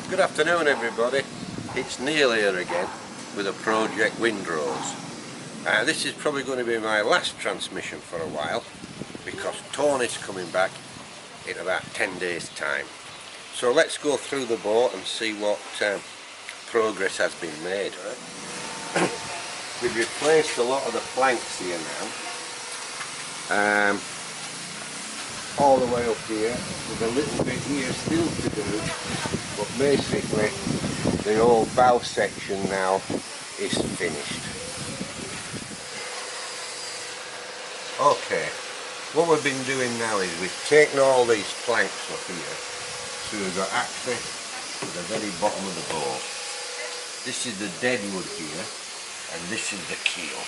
Good afternoon everybody, it's Neil here again with a project Windrose. This is probably going to be my last transmission for a while because Tony's coming back in about 10 days time. So let's go through the boat and see what progress has been made. We've replaced a lot of the planks here now. All the way up here, there's a little bit here still to do, but basically the whole bow section now is finished. Okay, what we've been doing now is we've taken all these planks up here, so we've got access to the very bottom of the boat. This is the dead wood here, and this is the keel.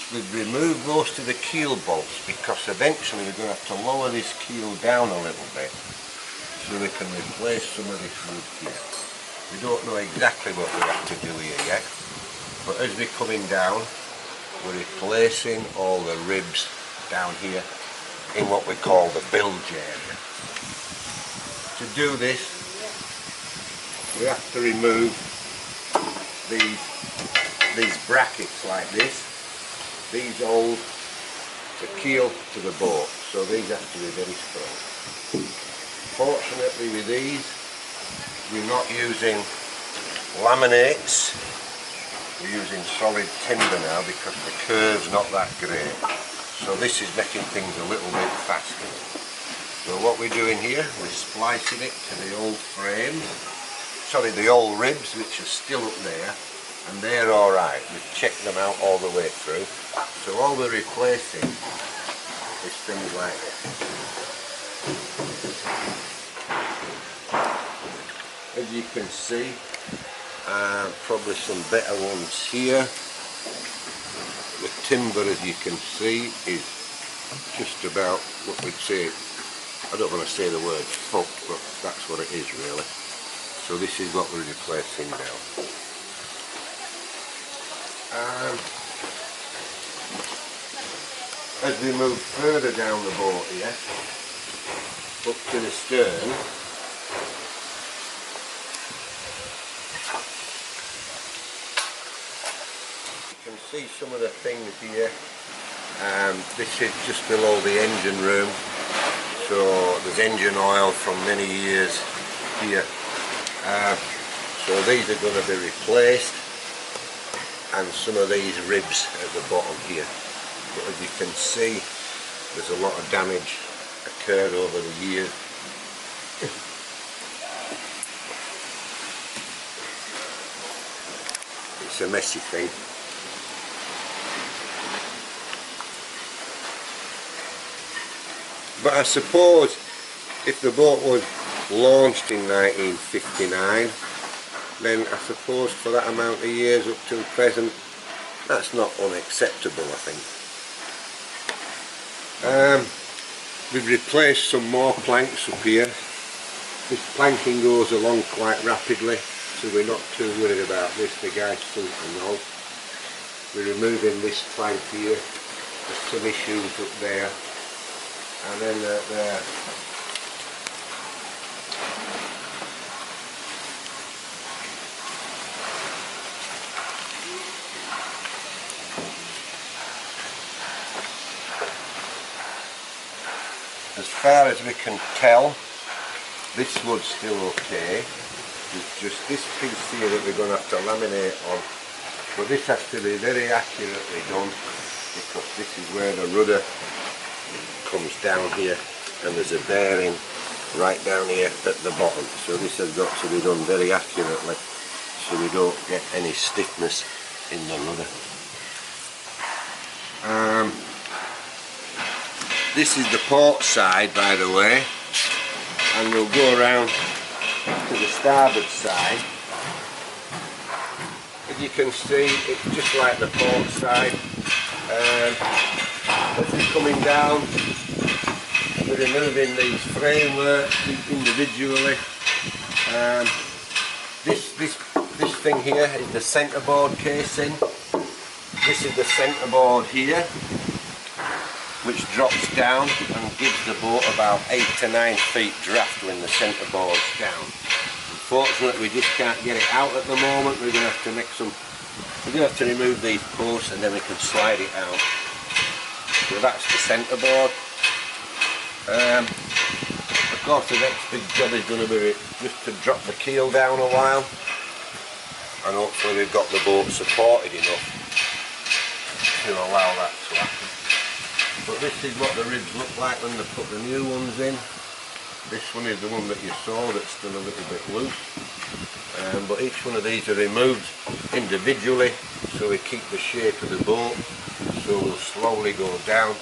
We've removed most of the keel bolts because eventually we're going to have to lower this keel down a little bit so we can replace some of this wood here. We don't know exactly what we have to do here yet, but as we're coming down we're replacing all the ribs down here in what we call the bilge area. To do this we have to remove these brackets like this. These hold the keel to the boat, so these have to be very strong. Fortunately with these, we're not using laminates, we're using solid timber now because the curve's not that great. So this is making things a little bit faster. So what we're doing here, we're splicing it to the old frames, sorry, the old ribs which are still up there, and they're alright. We've checked them out all the way through. So all we're replacing is things like this. As you can see, probably some better ones here. The timber, as you can see, is just about what we'd say, I don't want to say the word fucked, but that's what it is really. So this is what we're replacing now. As we move further down the boat here, up to the stern, you can see some of the things here. This is just below the engine room, so there's engine oil from many years here. So these are going to be replaced, and some of these ribs at the bottom here. But as you can see, there's a lot of damage occurred over the years. It's a messy thing. But I suppose if the boat was launched in 1959, then I suppose for that amount of years up till present, that's not unacceptable, I think. We've replaced some more planks up here. This planking goes along quite rapidly, so we're not too worried about this. The guys seem to know. We're removing this plank here. There's some issues up there, and then there. As far as we can tell, this wood's still okay. It's just this piece here that we're going to have to laminate on. But this has to be very accurately done because this is where the rudder comes down here, and there's a bearing right down here at the bottom. So this has got to be done very accurately so we don't get any stiffness in the rudder. This is the port side, by the way, and we'll go around to the starboard side. As you can see, it's just like the port side. As we're coming down, we're removing these frameworks individually. This thing here is the centreboard casing. This is the centreboard here, which drops down and gives the boat about 8 to 9 feet draft when the centreboard's down. And unfortunately we just can't get it out at the moment. We're going to have to make some, we're going to have to remove these posts and then we can slide it out. So that's the centre board. Of course the next big job is going to be just to drop the keel down a while, and hopefully we've got the boat supported enough to allow that to happen. But this is what the ribs look like when they put the new ones in. This one is the one that you saw that's still a little bit loose, but each one of these are removed individually so we keep the shape of the boat, so we'll slowly go down.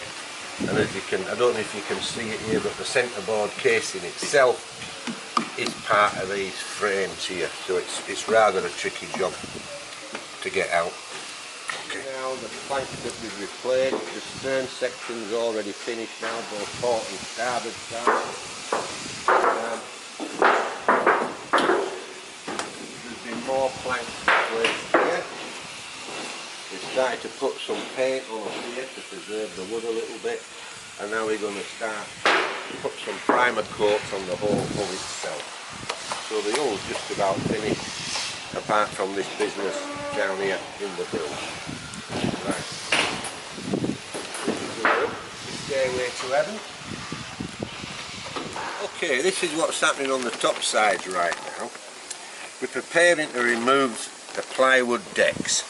And as you can, I don't know if you can see it here, but the centre board casing itself is part of these frames here, so it's rather a tricky job to get out. Okay. Now the plank that we've replaced, the stern section's already finished now, both port and starboard side. There's been more planks replaced here. We started to put some paint on up here to preserve the wood a little bit, and now we're going to start to put some primer coats on the whole hull itself. So the hull's just about finished, apart from this business down here in the bill. Right. Stairway to heaven. Okay, this is what's happening on the top sides right now. We're preparing to remove the plywood decks.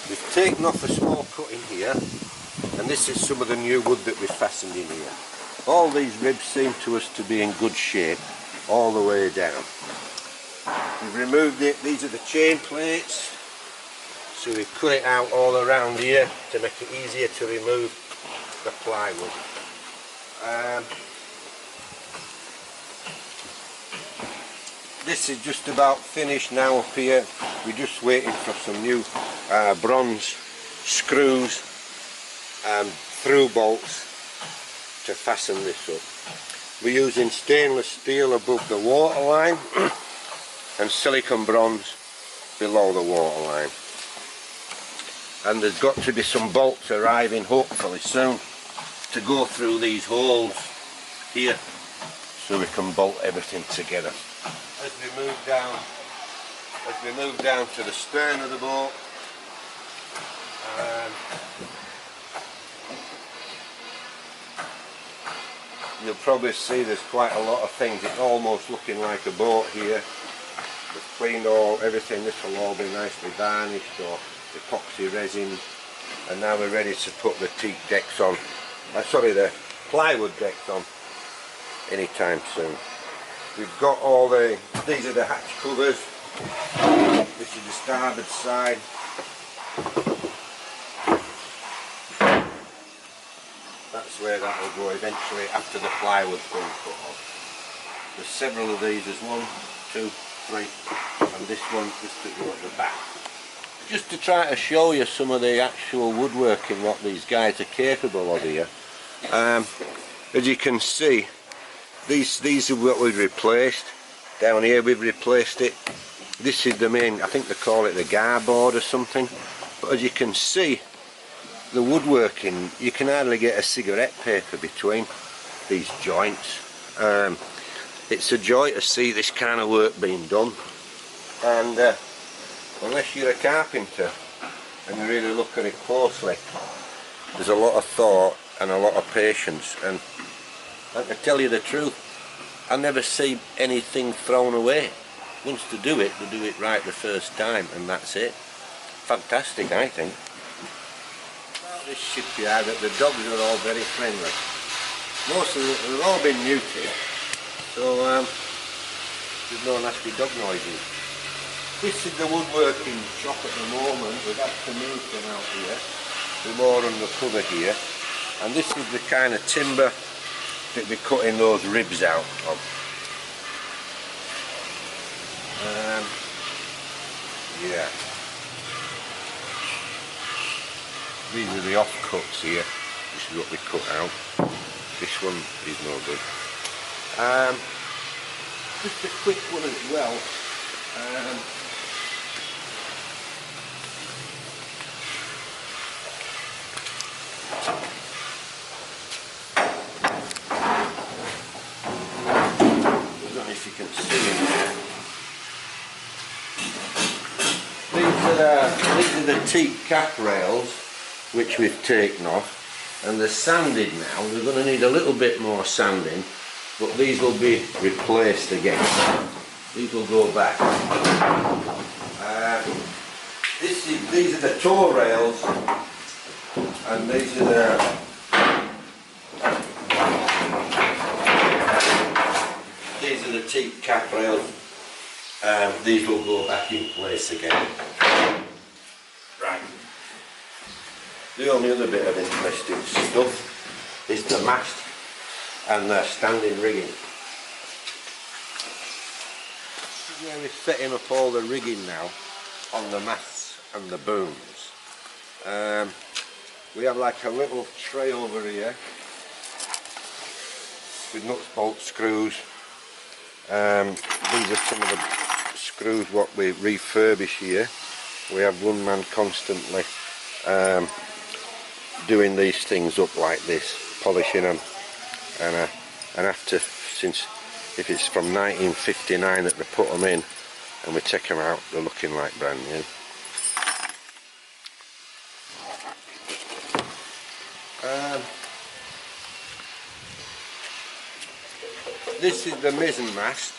We've taken off a small cut in here, and this is some of the new wood that we've fastened in here. All these ribs seem to us to be in good shape all the way down. We've removed it, these are the chain plates, so we've cut it out all around here to make it easier to remove the plywood. This is just about finished now up here. We're just waiting for some new bronze screws and through bolts to fasten this up. We're using stainless steel above the waterline and silicone bronze below the waterline. And there's got to be some bolts arriving hopefully soon to go through these holes here so we can bolt everything together. As we move down to the stern of the boat, you'll probably see there's quite a lot of things. It's almost looking like a boat here. We've cleaned everything. This will all be nicely varnished or epoxy resin, and now we're ready to put the teak decks on. The plywood decks on anytime soon. We've got all these are the hatch covers. This is the starboard side. That's where that will go eventually after the plywood's been put on. There's several of these, there's 1, 2, 3, and this one just to go at the back. Just to try to show you some of the actual woodworking, what these guys are capable of here. As you can see, these are what we've replaced. Down here we've replaced it. This is the main, I think they call it the garboard or something. But as you can see, the woodworking, you can hardly get a cigarette paper between these joints. It's a joy to see this kind of work being done. And unless you're a carpenter and you really look at it closely, there's a lot of thought and a lot of patience. And I can tell you the truth, I never see anything thrown away. Once they do it right the first time, and that's it. Fantastic, I think. About this shipyard, that the dogs are all very friendly. Most of them have all been neutered, so there's no nasty dog noises. This is the woodworking shop at the moment. We've had to move them out here. We're more undercover here. And this is the kind of timber that we're cutting those ribs out of. Yeah. These are the offcuts here. This is what we cut out. This one is no good. Just a quick one as well. I don't know if you can see in are the teak cap rails which we've taken off, and they're sanded now. We're going to need a little bit more sanding, but these will be replaced again. These will go back. These are the toe rails, and these are the teak cap rails. These will go back in place again. Right. The only other bit of interesting stuff is the mast and the standing rigging. This is where we're setting up all the rigging now on the masts and the booms. We have like a little tray over here with nuts, bolts, screws. These are some of the screws what we refurbish here. We have one man constantly doing these things up like this, polishing them, and after, since if it's from 1959 that they put them in and we take them out, they're looking like brand new. This is the mizzen mast.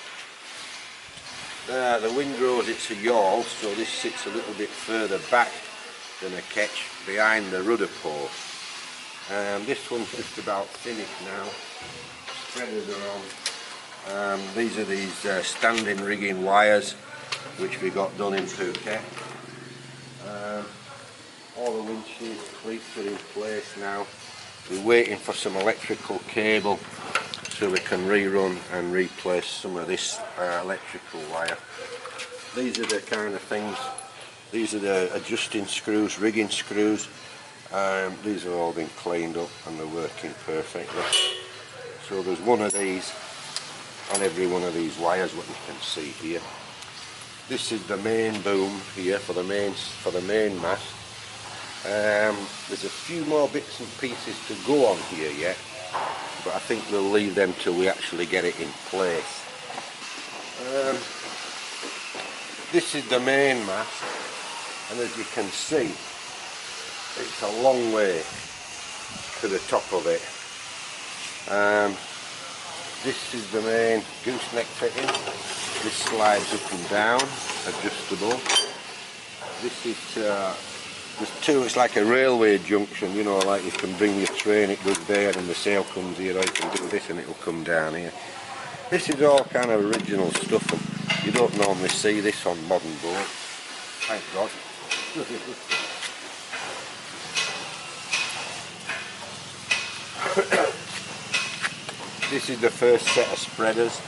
The Windrose, it's a yawl, so this sits a little bit further back than a ketch behind the rudder post. This one's just about finished now. Spreaders are on. These are these standing rigging wires which we got done in Phuket. All the windshield cleats are in place now. We're waiting for some electrical cable so we can rerun and replace some of this electrical wire. These are the kind of things, these are the adjusting screws, rigging screws. These have all been cleaned up and they're working perfectly. So there's one of these on every one of these wires, what you can see here. This is the main boom here for the main mast. There's a few more bits and pieces to go on here yet, but I think we'll leave them till we actually get it in place. This is the main mast, and as you can see, it's a long way to the top of it. This is the main gooseneck fitting. This slides up and down, adjustable. This is there's two, it's like a railway junction, you know, like you can bring your train, it goes there and the sail comes here, or you can do this and it will come down here. This is all kind of original stuff, and you don't normally see this on modern boats, thank God. This is the first set of spreaders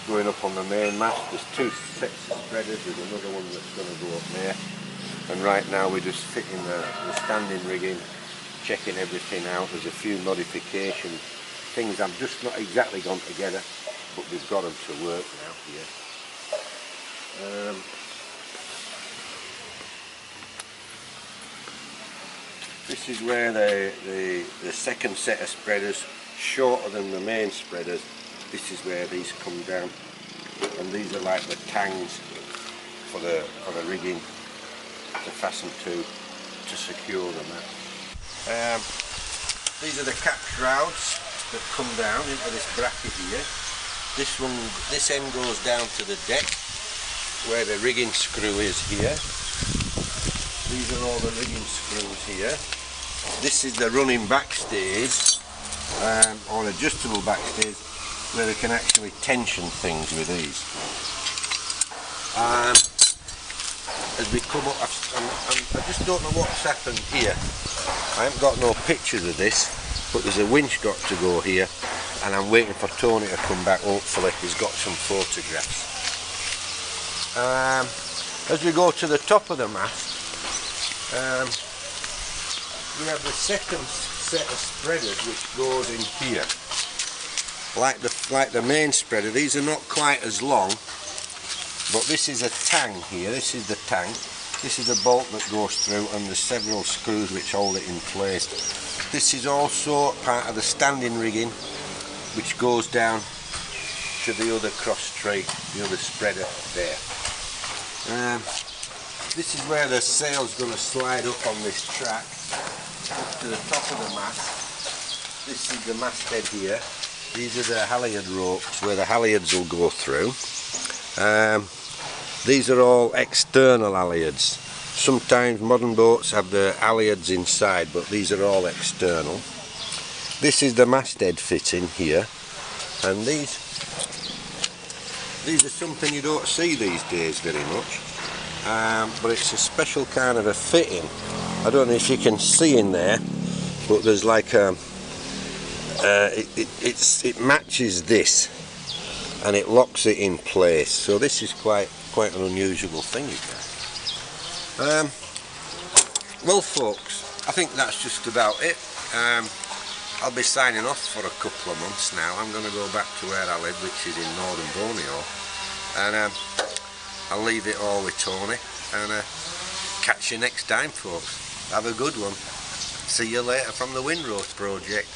going up on the main mast. There's two sets of spreaders, there's another one that's going to go up there. And right now we're just fitting the standing rigging, checking everything out. There's a few modifications, things I've just not exactly gone together, but we've got them to work now here. This is where the second set of spreaders, shorter than the main spreaders, this is where these come down, and these are like the tangs for the rigging to fasten to secure the mast. These are the cap shrouds that come down into this bracket here. This end goes down to the deck where the rigging screw is here. These are all the rigging screws here. This is the running backstays, or adjustable backstays, where we can actually tension things with these. As we come up, I just don't know what's happened here. I haven't got no pictures of this, but there's a winch got to go here, and I'm waiting for Tony to come back. Hopefully he's got some photographs. As we go to the top of the mast, we have the second set of spreaders which goes in here. Like the main spreader, these are not quite as long, but this is a tang here. This is the tang. This is a bolt that goes through, and there's several screws which hold it in place. This is also part of the standing rigging which goes down to the other cross tree, the other spreader there. This is where the sail's going to slide up on this track, up to the top of the mast. This is the masthead here. These are the halyard ropes where the halyards will go through. These are all external halyards. Sometimes modern boats have the halyards inside, but these are all external. This is the masthead fitting here, and these are something you don't see these days very much, but it's a special kind of a fitting. I don't know if you can see in there, but there's like a it matches this and it locks it in place, so this is quite an unusual thing. Well folks, I think that's just about it. I'll be signing off for a couple of months now. I'm going to go back to where I live, which is in northern Borneo, and I'll leave it all with Tony, and catch you next time folks. Have a good one. See you later from the Windrose project.